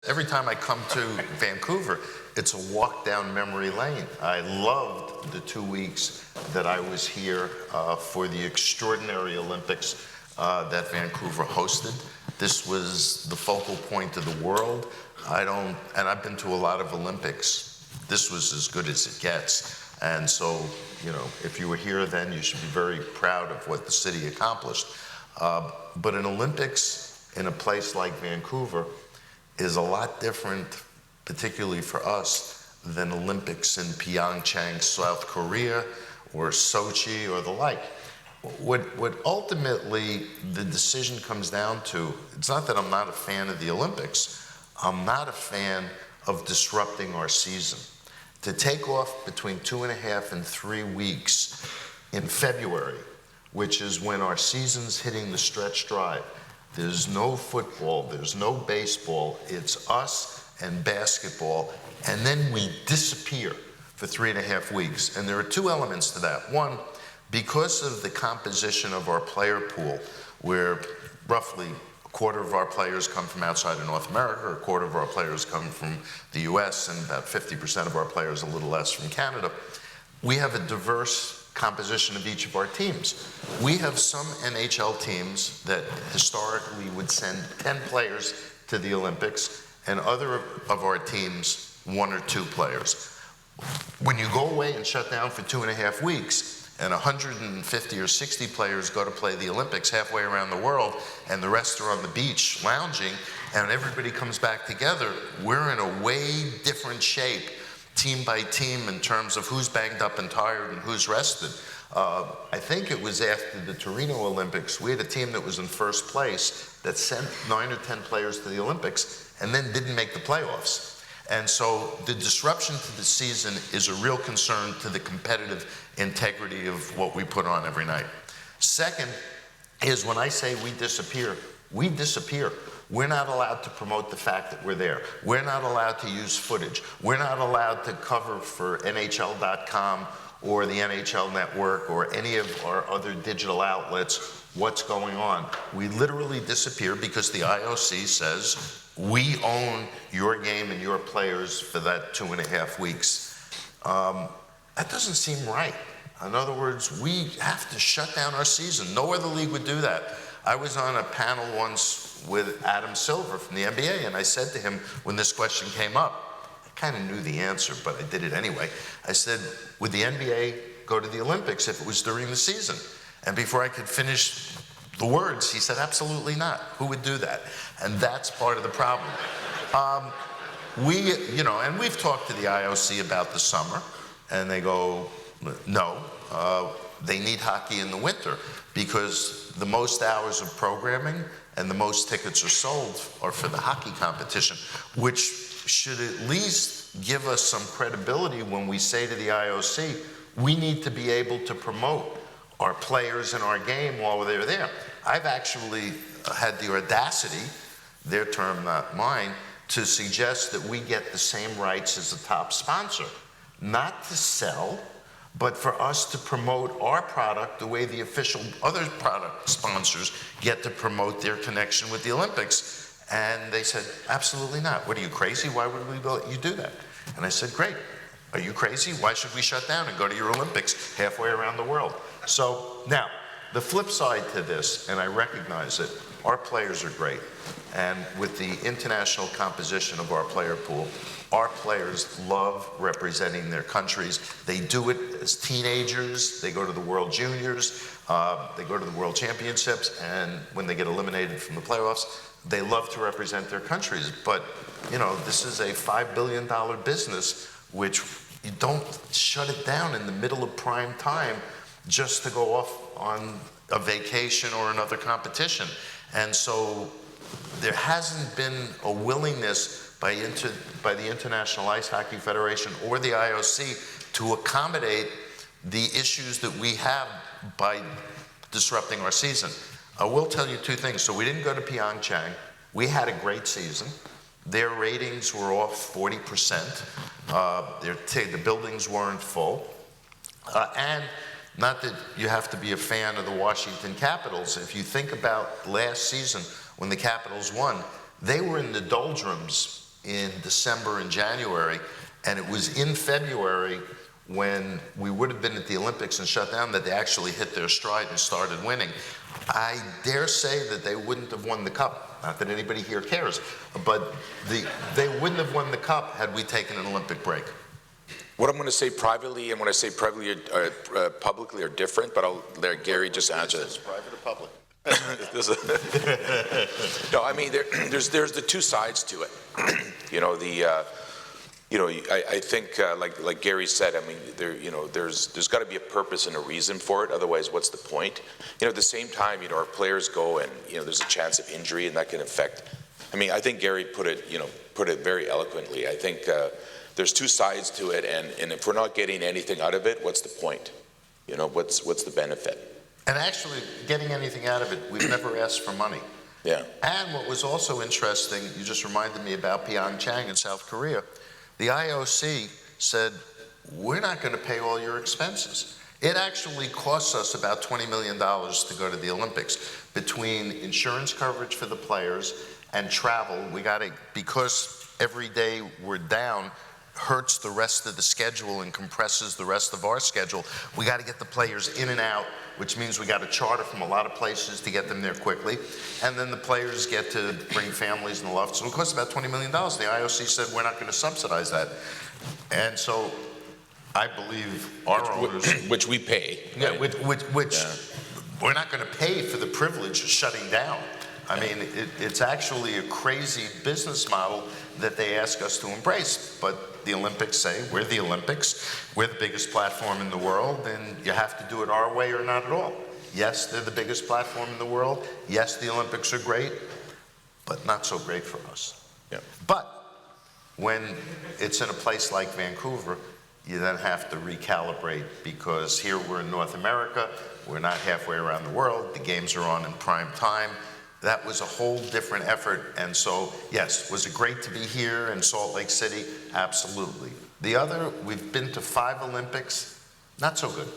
Every time I come to Vancouver, it's a walk down memory lane. I loved the 2 weeks that I was here for the extraordinary Olympics that Vancouver hosted. This was the focal point of the world. And I've been to a lot of Olympics. This was as good as it gets. And so, you know, if you were here then, you should be very proud of what the city accomplished. But an Olympics in a place like Vancouver is a lot different, particularly for us, than Olympics in Pyeongchang, South Korea, or Sochi, or the like. What ultimately the decision comes down to, it's not that I'm not a fan of the Olympics, I'm not a fan of disrupting our season. To take off between 2.5 and 3 weeks in February, which is when our season's hitting the stretch drive, there's no football, there's no baseball, it's us and basketball, and then we disappear for 3.5 weeks. And there are two elements to that. One, because of the composition of our player pool, where roughly a quarter of our players come from outside of North America, a quarter of our players come from the US, and about 50% of our players, a little less, from Canada, we have a diverse composition of each of our teams. We have some NHL teams that historically would send 10 players to the Olympics, and other of our teams, 1 or 2 players. When you go away and shut down for 2.5 weeks, and 150 or 60 players go to play the Olympics halfway around the world, and the rest are on the beach lounging, and everybody comes back together, we're in a way different shape, team by team, in terms of who's banged up and tired and who's rested. I think it was after the Torino Olympics, we had a team that was in first place that sent 9 or 10 players to the Olympics and then didn't make the playoffs. And so the disruption to the season is a real concern to the competitive integrity of what we put on every night. Second is, when I say we disappear, we disappear. We're not allowed to promote the fact that we're there. We're not allowed to use footage. We're not allowed to cover for NHL.com or the NHL Network or any of our other digital outlets what's going on. We literally disappear because the IOC says, we own your game and your players for that 2.5 weeks. That doesn't seem right. In other words, we have to shut down our season. No other league would do that. I was on a panel once with Adam Silver from the NBA, and I said to him when this question came up, I kind of knew the answer, but I did it anyway. I said, would the NBA go to the Olympics if it was during the season? And before I could finish the words, he said, absolutely not. Who would do that? And that's part of the problem. And we've talked to the IOC about the summer, and they go, no, they need hockey in the winter because the most hours of programming and the most tickets are sold are for the hockey competition, which should at least give us some credibility when we say to the IOC, we need to be able to promote our players and our game while they're there. I've actually had the audacity, their term, not mine, to suggest that we get the same rights as the top sponsor. Not to sell, but for us to promote our product the way the official other product sponsors get to promote their connection with the Olympics. And they said, absolutely not. What, are you crazy? Why would we let you do that? And I said, great. Are you crazy? Why should we shut down and go to your Olympics halfway around the world? So now, the flip side to this, and I recognize it, our players are great. And with the international composition of our player pool, our players love representing their countries. They do it as teenagers. They go to the World Juniors. They go to the World Championships. And when they get eliminated from the playoffs, they love to represent their countries. But, you know, this is a $5 billion business, which you don't shut it down in the middle of prime time just to go off on a vacation or another competition. And so there hasn't been a willingness by the International Ice Hockey Federation or the IOC to accommodate the issues that we have by disrupting our season. I will tell you two things. So we didn't go to Pyeongchang. We had a great season. Their ratings were off 40%. The buildings weren't full. And not that you have to be a fan of the Washington Capitals. If you think about last season when the Capitals won, they were in the doldrums in December and January, and it was in February when we would have been at the Olympics and shut down that they actually hit their stride and started winning. I dare say that they wouldn't have won the cup. Not that anybody here cares, but they wouldn't have won the cup had we taken an Olympic break. What I'm going to say privately and when I say privately publicly are different, but I'll let Gary just answer this. Private or public? No, I mean there's the two sides to it. I think like Gary said, I mean there's got to be a purpose and a reason for it. Otherwise, what's the point? At the same time, our players go and there's a chance of injury and that can affect. I mean, I think Gary put it very eloquently. I think there's two sides to it, and if we're not getting anything out of it, what's the point? What's the benefit? And actually, getting anything out of it, we've never asked for money. Yeah. And what was also interesting, you just reminded me about Pyeongchang in South Korea. The IOC said, we're not going to pay all your expenses. It actually costs us about $20 million to go to the Olympics. Between insurance coverage for the players and travel, we got to, because every day we're down, hurts the rest of the schedule and compresses the rest of our schedule. We got to get the players in and out, which means we got to charter from a lot of places to get them there quickly. And then the players get to bring families and love. So it costs about $20 million. The IOC said we're not going to subsidize that. And so I believe our owners... Which we pay. Yeah, which we're not going to pay for the privilege of shutting down. I mean, it's actually a crazy business model that they ask us to embrace. But the Olympics say, we're the Olympics, we're the biggest platform in the world, and you have to do it our way or not at all. Yes, they're the biggest platform in the world. Yes, the Olympics are great, but not so great for us. Yeah. But when it's in a place like Vancouver, you then have to recalibrate, because here we're in North America, we're not halfway around the world, the games are on in prime time. That was a whole different effort, and so, yes, was it great to be here in Salt Lake City? Absolutely. The other, we've been to 5 Olympics, not so good.